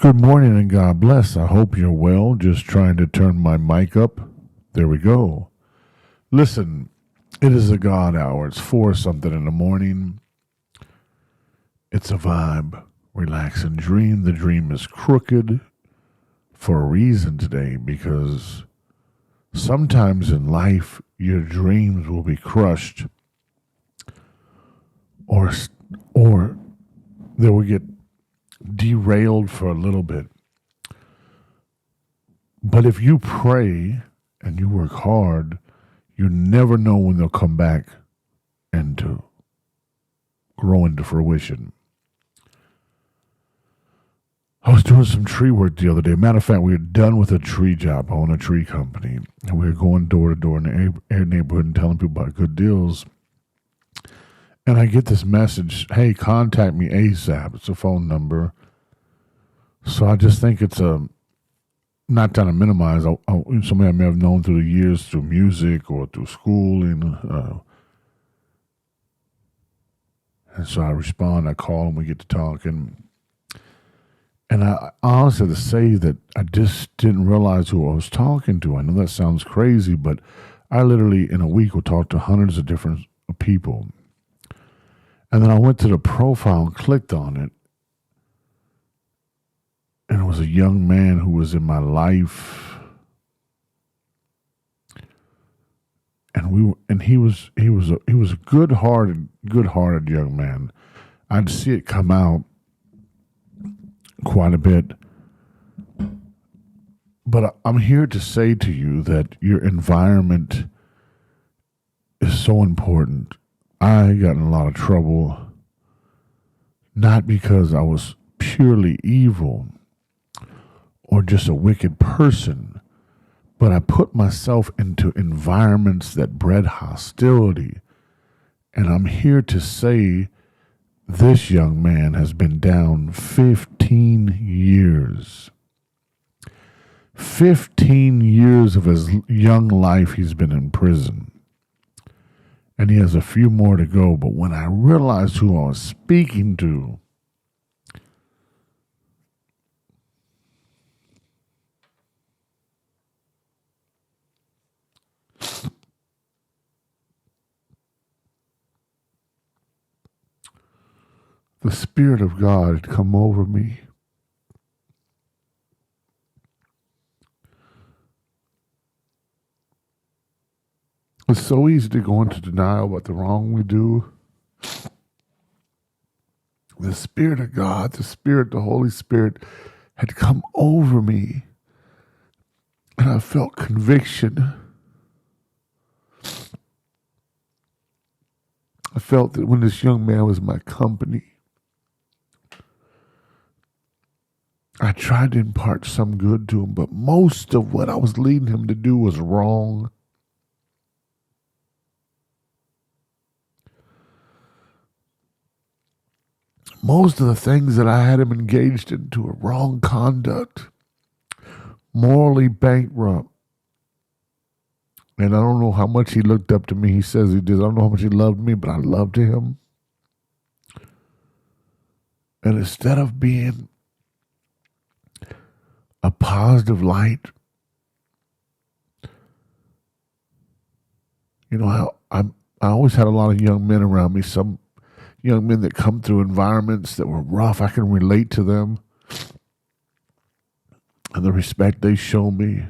Good morning and God bless. I hope you're well. Just trying to turn my mic up. There we go. Listen, it is a God hour. It's 4 something in the morning. It's a vibe. Relax and dream. The dream is crooked for a reason today because sometimes in life your dreams will be crushed or or they will get derailed for a little bit. But if you pray and you work hard, you never know when they'll come back and to grow into fruition. I was doing some tree work the other day. Matter of fact, we were done with a tree job. I own a tree company. And we were going door to door in the neighborhood and telling people about good deals. And I get this message, hey, contact me ASAP. It's a phone number. So I just think it's not trying to minimize, somebody I may have known through the years, through music or through schooling. And so I respond, I call, and we get to talking. And I honestly have to say that I just didn't realize who I was talking to. I know that sounds crazy, but I literally in a week will talk to hundreds of different people. And then I went to the profile and clicked on it. And it was a young man who was in my life. And he was a good-hearted young man. I'd see it come out quite a bit. But I'm here to say to you that your environment is so important. I got in a lot of trouble, not because I was purely evil or just a wicked person, but I put myself into environments that bred hostility. And I'm here to say this young man has been down 15 years. 15 years of his young life he's been in prison. And he has a few more to go. But when I realized who I was speaking to, the Spirit of God had come over me. It's so easy to go into denial about the wrong we do. The Spirit of God, the Holy Spirit had come over me. And I felt conviction. I felt that when this young man was my company, I tried to impart some good to him, but most of what I was leading him to do was wrong. Most of the things that I had him engaged into were wrong conduct, morally bankrupt. And I don't know how much he looked up to me. He says he did. I don't know how much he loved me, but I loved him. And instead of being a positive light, I always had a lot of young men around me, some young men that come through environments that were rough. I can relate to them and the respect they show me.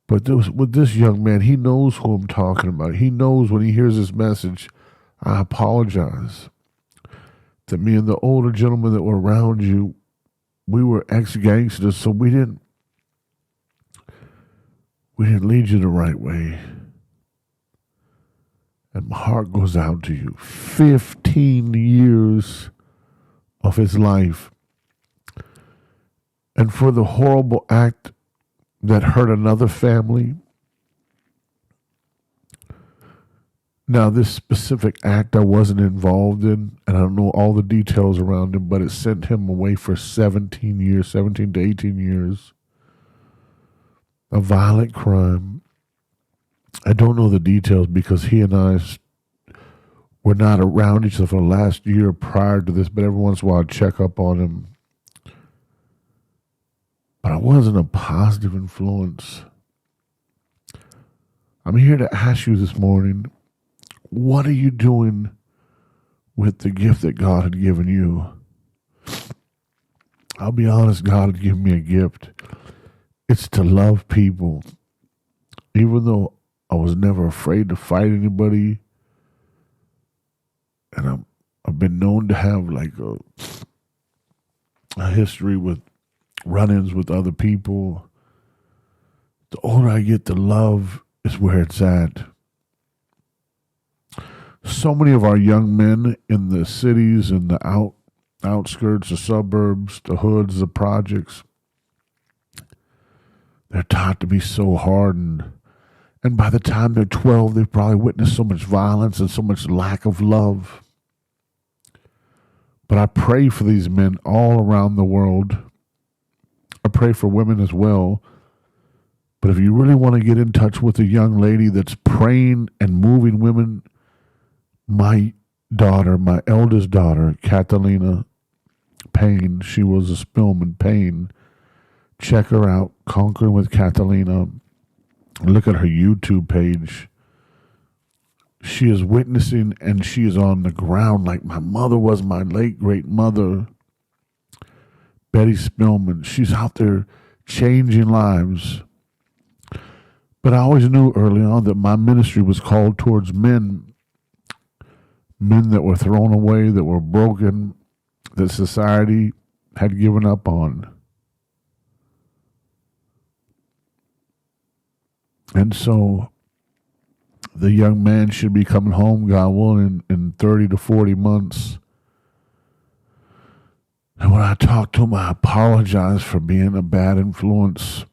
But with this young man, he knows who I'm talking about. He knows when he hears this message, I apologize. That me and the older gentlemen that were around you, we were ex-gangsters, so we didn't lead you the right way. And my heart goes out to you. 15 years of his life. And for the horrible act that hurt another family. Now, this specific act I wasn't involved in, and I don't know all the details around him, but it sent him away for 17 to 18 years. A violent crime. I don't know the details because he and I were not around each other for the last year prior to this, but every once in a while I'd check up on him. wasn't a positive influence. I'm here to ask you this morning, what are you doing with the gift that God had given you? I'll be honest, God had given me a gift. It's to love people. Even though I was never afraid to fight anybody, and I've been known to have like a history with run-ins with other people. The older I get, the love is where it's at. So many of our young men in the cities and the outskirts, the suburbs, the hoods, the projects, they're taught to be so hardened. And by the time they're 12, they've probably witnessed so much violence and so much lack of love. But I pray for these men all around the world. I pray for women as well. But if you really want to get in touch with a young lady that's praying and moving women, my daughter, my eldest daughter, Catalina Payne, she was a Spillman Payne. Check her out, Conquering with Catalina. Look at her YouTube page. She is witnessing and she is on the ground like my mother was, my late great mother, Betty Spillman. She's out there changing lives. But I always knew early on that my ministry was called towards men that were thrown away, that were broken, that society had given up on. And so the young man should be coming home, God willing, in 30 to 40 months. And when I talked to him, I apologized for being a bad influence.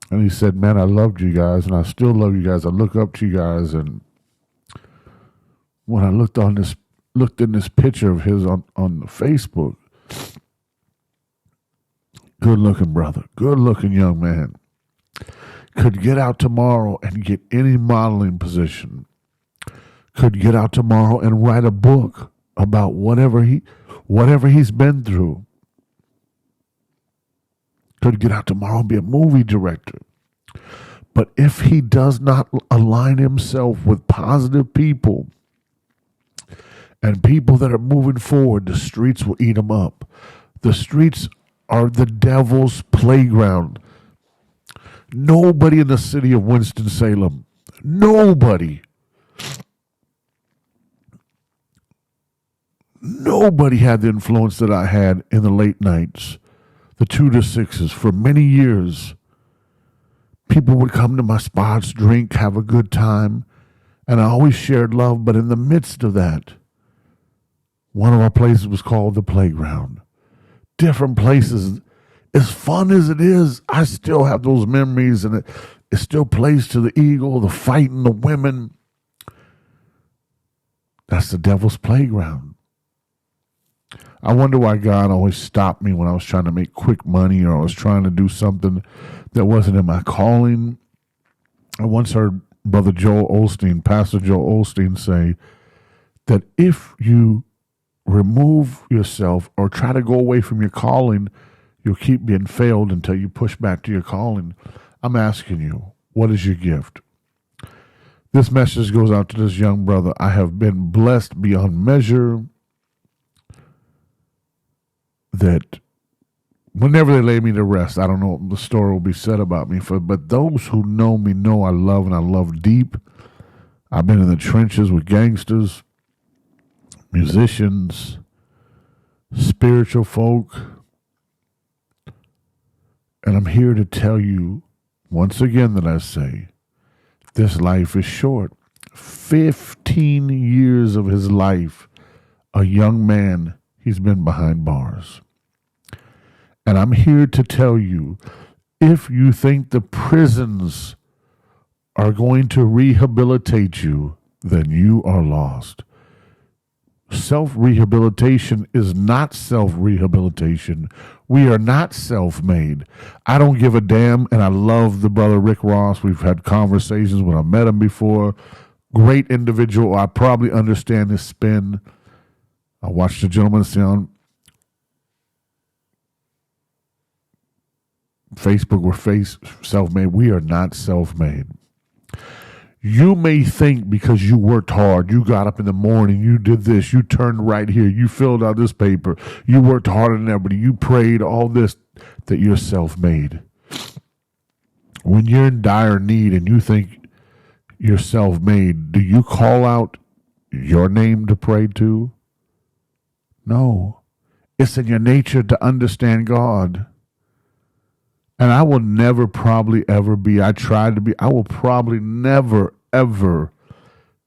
And he said, man, I loved you guys, and I still love you guys. I look up to you guys. And when I looked in this picture of his on Facebook, good looking brother, good looking young man, could get out tomorrow and get any modeling position, could get out tomorrow and write a book about whatever he's been through, could get out tomorrow and be a movie director. But if he does not align himself with positive people and people that are moving forward, the streets will eat him up. The streets are the devil's playground. Nobody in the city of Winston-Salem, nobody had the influence that I had in the late nights, the 2 to 6s. For many years, people would come to my spots, drink, have a good time, and I always shared love. But in the midst of that, one of our places was called the Playground. Different places. As fun as it is, I still have those memories, and it still plays to the Eagle, the fighting, the women. That's the devil's playground. I wonder why God always stopped me when I was trying to make quick money or I was trying to do something that wasn't in my calling. I once heard Brother Joel Osteen, Pastor Joel Osteen, say that if you remove yourself or try to go away from your calling, you'll keep being failed until you push back to your calling. I'm asking you, what is your gift? This message goes out to this young brother. I have been blessed beyond measure that whenever they lay me to rest, I don't know what the story will be said about me, but those who know me know I love, and I love deep. I've been in the trenches with gangsters, musicians, spiritual folk. And I'm here to tell you once again that I say, this life is short. 15 years of his life, a young man, he's been behind bars. And I'm here to tell you, if you think the prisons are going to rehabilitate you, then you are lost. Self-rehabilitation is not self-rehabilitation. We are not self-made. I don't give a damn, and I love the brother Rick Ross. We've had conversations when I met him before. Great individual. I probably understand his spin. I watched the gentleman say on Facebook, we're self-made. We are not self-made. You may think because you worked hard, you got up in the morning, you did this, you turned right here, you filled out this paper, you worked harder than everybody, you prayed, all this, that you're self-made. When you're in dire need and you think you're self-made, do you call out your name to pray to? No. It's in your nature to understand God. And I will never probably ever be, I will probably never ever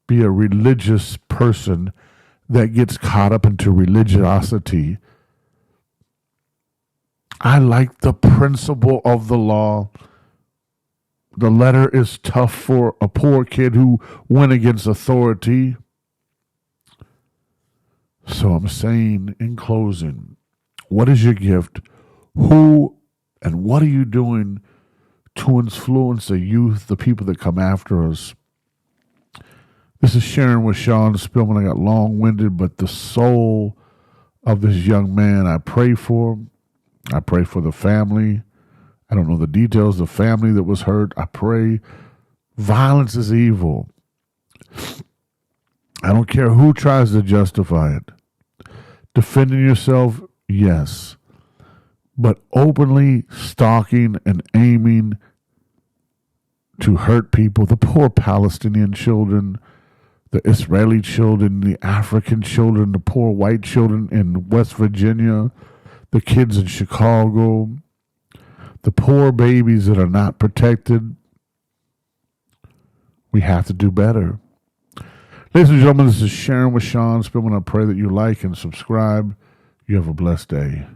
be a religious person that gets caught up into religiosity. I like the principle of the law. The letter is tough for a poor kid who went against authority. So I'm saying in closing, what is your gift? Who and what are you doing to influence the youth, the people that come after us? This is Sharon with Sean Spillman. I got long-winded, but the soul of this young man, I pray for him. I pray for the family. I don't know the details, the family that was hurt. I pray. Violence is evil. I don't care who tries to justify it. Defending yourself, yes. But openly stalking and aiming to hurt people, the poor Palestinian children, the Israeli children, the African children, the poor white children in West Virginia, the kids in Chicago, the poor babies that are not protected. We have to do better. Ladies and gentlemen, this is Sharon with Sean Spillman. I pray that you like and subscribe. You have a blessed day.